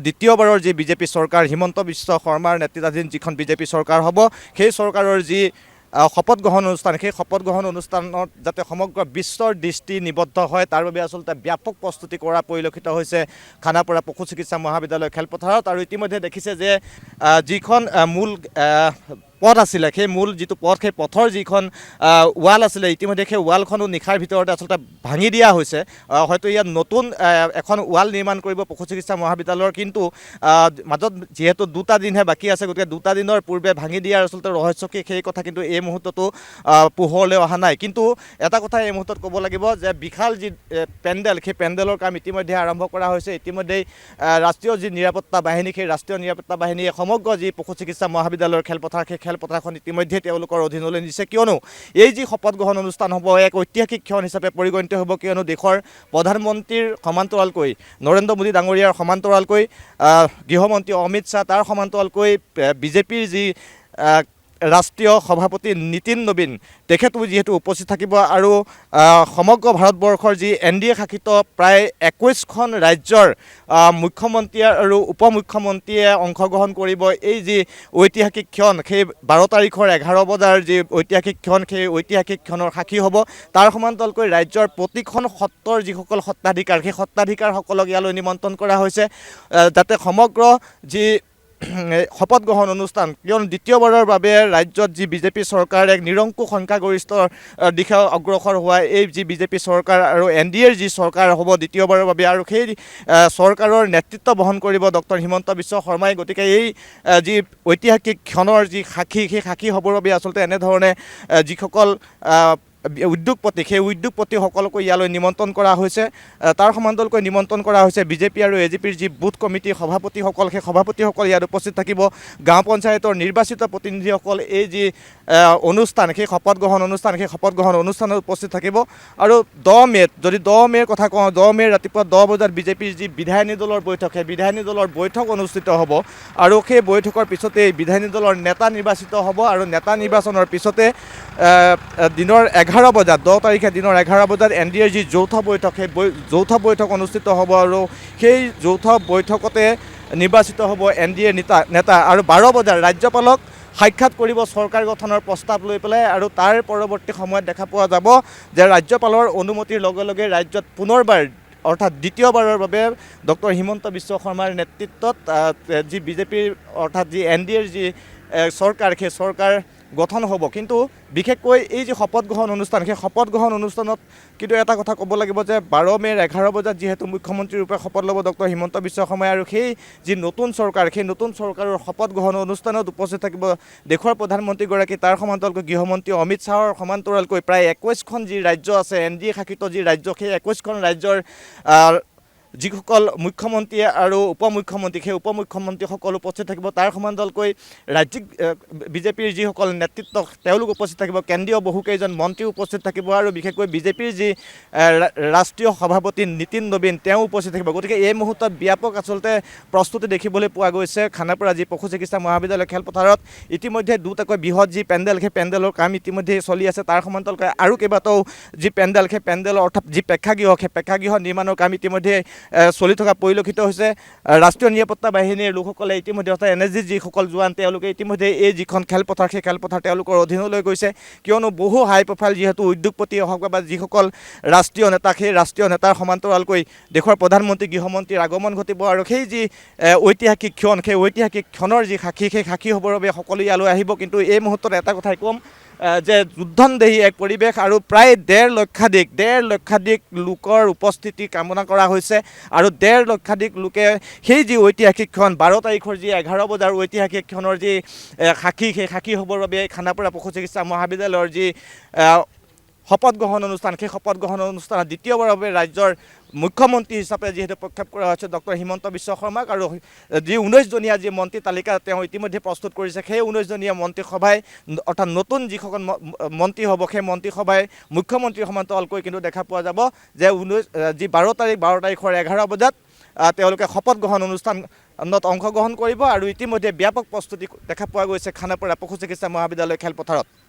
দ্বিতীয়বাৰৰ যি বিজেপি চৰকাৰ হিমন্ত বিশ্ব শৰ্মাৰ নেতৃত্বাধীন যিখন বিজেপি চৰকাৰ হ'ব সেই চৰকাৰৰ যি শপত গ্ৰহণ অনুষ্ঠান সেই শপত গ্ৰহণ অনুষ্ঠানত যাতে সমগ্ৰ বিশ্বৰ দৃষ্টি নিবদ্ধ হয় তাৰ বাবে আচলতে ব্যাপক প্ৰস্তুতি কৰা পৰিলক্ষিত হৈছে খানাপাৰা পশু চিকিৎসা মহাবিদ্যালয় খেলপথাৰত। আৰু ইতিমধ্যে দেখিছে যে যিখন মূল পথ আছিলে সেই মূল যিটো পথ সেই পথৰ যিখন ৱাল আছিলে ইতিমধ্যে সেই ৱালখনো নিশাৰ ভিতৰতে আচলতে ভাঙি দিয়া হৈছে। হয়তো ইয়াত নতুন এখন ৱাল নিৰ্মাণ কৰিব পশু চিকিৎসা মহাবিদ্যালয়ৰ, কিন্তু মাজত যিহেতু 2টা দিনহে বাকী আছে গতিকে 2টা দিনৰ পূৰ্বে ভাঙি দিয়াৰ আচলতে ৰহস্য কি সেই কথা কিন্তু এই মুহূৰ্ততো পোহৰলৈ অহা নাই। কিন্তু এটা কথা এই মুহূৰ্তত ক'ব লাগিব যে বিশাল যি পেণ্ডেল সেই পেণ্ডেলৰ কাম ইতিমধ্যে আৰম্ভ কৰা হৈছে। ইতিমধ্যেই ৰাষ্ট্ৰীয় যি নিৰাপত্তা বাহিনী সেই ৰাষ্ট্ৰীয় নিৰাপত্তা বাহিনীয়ে সমগ্ৰ যি পশু চিকিৎসা মহাবিদ্যালয়ৰ খেলপথাৰ সেই খেলপথাৰখন ইতিমধ্যে তেওঁলোকৰ অধীনলৈ নিছে, কিয়নো এই যি শপত গ্ৰহণ অনুষ্ঠান হ'ব এক ঐতিহাসিক ক্ষণ হিচাপে পৰিগণিত হ'ব। কিয়নো দেশৰ প্ৰধানমন্ত্ৰীৰ সমান্তৰালকৈ নৰেন্দ্ৰ মোদী ডাঙৰীয়াৰ সমান্তৰালকৈ গৃহমন্ত্ৰী অমিত শ্বাহ তাৰ সমান্তৰালকৈ বিজেপিৰ যি ৰাষ্ট্ৰীয় সভাপতি নীতিন নবীন তেখেতো যিহেতু উপস্থিত থাকিব আৰু সমগ্ৰ ভাৰতবৰ্ষৰ যি NDA শাসিত প্ৰায় 21খন ৰাজ্যৰ মুখ্যমন্ত্ৰী আৰু উপ মুখ্যমন্ত্ৰীয়ে অংশগ্ৰহণ কৰিব এই যি ঐতিহাসিক ক্ষণ সেই 12 তাৰিখৰ 11 বজাৰ যি ঐতিহাসিক ক্ষণ সেই ঐতিহাসিক ক্ষণৰ সাক্ষী হ'ব। তাৰ সমান্তৰালকৈ ৰাজ্যৰ প্ৰতিখন সত্ৰৰ যিসকল সত্ৰাধিকাৰ সেই সত্ৰাধিকাৰসকলক ইয়ালৈ নিমন্ত্ৰণ কৰা হৈছে যাতে সমগ্ৰ যি শপত গ্ৰহণ অনুষ্ঠান, কিয়নো দ্বিতীয়বাৰৰ বাবে ৰাজ্যত যি বিজেপি চৰকাৰ এক নিৰংকুশ সংখ্যাগৰিষ্ঠ দিশে অগ্ৰসৰ হোৱা এই যি বিজেপি চৰকাৰ আৰু NDAৰ যি চৰকাৰ হ'ব দ্বিতীয়বাৰৰ বাবে আৰু সেই চৰকাৰৰ নেতৃত্ব বহন কৰিব ডক্টৰ হিমন্ত বিশ্ব শৰ্মাই। গতিকে এই যি ঐতিহাসিক ক্ষণৰ যি সাক্ষী সেই সাক্ষী হ'বৰ বাবে আচলতে এনেধৰণে যিসকল উদ্যোগপতি সেই উদ্যোগপতিসকলকো ইয়ালৈ নিমন্ত্ৰণ কৰা হৈছে। তাৰ সমান্তৰালকৈ নিমন্ত্ৰণ কৰা হৈছে বিজেপি আৰু AGPৰ যি বুথ কমিটিৰ সভাপতিসকল সেই সভাপতিসকল ইয়াত উপস্থিত থাকিব। গাঁও পঞ্চায়তৰ নিৰ্বাচিত প্ৰতিনিধিসকল এই যি অনুষ্ঠান সেই শপত গ্ৰহণ অনুষ্ঠান সেই শপত গ্ৰহণ অনুষ্ঠানত উপস্থিত থাকিব। আৰু 10 মে'ত যদি 10 মে'ৰ কথা কওঁ 10 মে'ৰ ৰাতিপুৱা 10 বজাত বিজেপিৰ যি বিধায়িনী দলৰ বৈঠক সেই বিধায়িনী দলৰ বৈঠক অনুষ্ঠিত হ'ব আৰু সেই বৈঠকৰ পিছতেই বিধায়িনী দলৰ নেতা নিৰ্বাচিত হ'ব আৰু নেতা নিৰ্বাচনৰ পিছতে দিনৰ 11 বজাত 10 তাৰিখে দিনৰ 11 বজাত NDAৰ যি যৌথ বৈঠক সেই যৌথ বৈঠক অনুষ্ঠিত হ'ব আৰু সেই যৌথ বৈঠকতে নিৰ্বাচিত হ'ব NDAৰ নেতা আৰু 12 বজাত ৰাজ্যপালক সাক্ষাৎ কৰিব চৰকাৰ গঠনৰ প্ৰস্তাৱ লৈ পেলাই। আৰু তাৰ পৰৱৰ্তী সময়ত দেখা পোৱা যাব যে ৰাজ্যপালৰ অনুমতিৰ লগে লগে ৰাজ্যত পুনৰবাৰ অৰ্থাৎ দ্বিতীয়বাৰৰ বাবে ডক্টৰ হিমন্ত বিশ্ব শৰ্মাৰ নেতৃত্বত যি বিজেপিৰ অৰ্থাৎ যি NDAৰ যি চৰকাৰ সেই চৰকাৰ গঠন হ'ব। কিন্তু বিশেষকৈ এই যি শপত গ্ৰহণ অনুষ্ঠান সেই শপত গ্ৰহণ অনুষ্ঠানত কিন্তু এটা কথা ক'ব লাগিব যে 12 মে'ৰ 11 বজাত যিহেতু মুখ্যমন্ত্ৰী ৰূপে শপত ল'ব ডক্টৰ হিমন্ত বিশ্ব শৰ্মাই আৰু সেই যি নতুন চৰকাৰ সেই নতুন চৰকাৰৰ শপত গ্ৰহণ অনুষ্ঠানত উপস্থিত থাকিব দেশৰ প্ৰধানমন্ত্ৰীগৰাকী তাৰ সমান্তৰালকৈ গৃহমন্ত্ৰী অমিত শ্বাহৰ সমান্তৰালকৈ প্ৰায় 21খন যি ৰাজ্য আছে NDA শাসিত যি ৰাজ্য সেই 21খন ৰাজ্যৰ যিসকল মুখ্যমন্ত্ৰী আৰু উপ মুখ্যমন্ত্ৰী সেই উপ মুখ্যমন্ত্ৰীসকল উপস্থিত থাকিব। তাৰ সমান্তৰালকৈ ৰাজ্যিক বিজেপিৰ যিসকল নেতৃত্ব তেওঁলোক উপস্থিত থাকিব, কেন্দ্ৰীয় বহুকেইজন মন্ত্ৰী উপস্থিত থাকিব আৰু বিশেষকৈ বিজেপিৰ যি ৰাষ্ট্ৰীয় সভাপতি নীতিন নবীন তেওঁ উপস্থিত থাকিব। গতিকে এই মুহূৰ্তত ব্যাপক আচলতে প্ৰস্তুতি দেখিবলৈ পোৱা গৈছে খানাপাৰা যি পশু চিকিৎসা মহাবিদ্যালয় খেলপথাৰত। ইতিমধ্যে দুটাকৈ বৃহৎ যি পেণ্ডেল সেই পেণ্ডেলৰ কাম ইতিমধ্যে চলি আছে। তাৰ সমান্তৰালকৈ আৰু কেইবাটাও যি পেণ্ডেল সেই পেণ্ডেলৰ অৰ্থাৎ যি প্ৰেক্ষাগৃহ সেই প্ৰেক্ষাগৃহ নিৰ্মাণৰ কাম ইতিমধ্যে চলি থকা পৰিলক্ষিত হৈছে। ৰাষ্ট্ৰীয় নিৰাপত্তা বাহিনীৰ লোকসকলে ইতিমধ্যে অৰ্থাৎ NSG যিসকল জোৱান তেওঁলোকে ইতিমধ্যে এই যিখন খেলপথাৰ সেই খেলপথাৰ তেওঁলোকৰ অধীনলৈ গৈছে, কিয়নো বহু হাই প্ৰফাইল যিহেতু উদ্যোগপতিয়ে হওক বা যিসকল ৰাষ্ট্ৰীয় নেতা সেই ৰাষ্ট্ৰীয় নেতাৰ সমান্তৰালকৈ দেশৰ প্ৰধানমন্ত্ৰী গৃহমন্ত্ৰীৰ আগমন ঘটিব আৰু সেই যি ঐতিহাসিক ক্ষণ সেই ঐতিহাসিক ক্ষণৰ যি সাক্ষী সেই সাক্ষী হ'বৰ বাবে সকলো ইয়ালৈ আহিব। কিন্তু এই মুহূৰ্তত এটা কথাই ক'ম যে যুদ্ধনদেহী এক পৰিৱেশ আৰু প্ৰায় 1.5 লক্ষাধিক লোকৰ উপস্থিতি কামনা কৰা হৈছে আৰু 1.5 লক্ষাধিক লোকে সেই যি ঐতিহাসিক ক্ষণ 12 তাৰিখৰ যি 11 বজাৰ ঐতিহাসিক ক্ষণৰ যি সাক্ষী সেই সাক্ষী হ'বৰ বাবে খানাপাৰা পশু চিকিৎসা মহাবিদ্যালয়ৰ যি শপত গ্ৰহণ অনুষ্ঠান সেই শপত গ্ৰহণ অনুষ্ঠানত দ্বিতীয়বাৰৰ বাবে ৰাজ্যৰ মুখ্যমন্ত্ৰী হিচাপে যিহেতু প্ৰক্ষেপ কৰা হৈছে ডক্টৰ হিমন্ত বিশ্ব শৰ্মাক আৰু যি 19জনীয়া যি মন্ত্ৰী তালিকা তেওঁ ইতিমধ্যে প্ৰস্তুত কৰিছে সেই 19জনীয়া মন্ত্ৰীসভাই অৰ্থাৎ নতুন যিসকল মন্ত্ৰী হ'ব সেই মন্ত্ৰীসভাই মুখ্যমন্ত্ৰীৰ সমান্তৰালকৈ কিন্তু দেখা পোৱা যাব যে 12 তাৰিখৰ 11 বজাত তেওঁলোকে শপত গ্ৰহণ অনুষ্ঠানত অংশগ্ৰহণ কৰিব আৰু ইতিমধ্যে ব্যাপক প্ৰস্তুতি দেখা পোৱা গৈছে খানাপাৰা পশু চিকিৎসা মহাবিদ্যালয় খেলপথাৰত।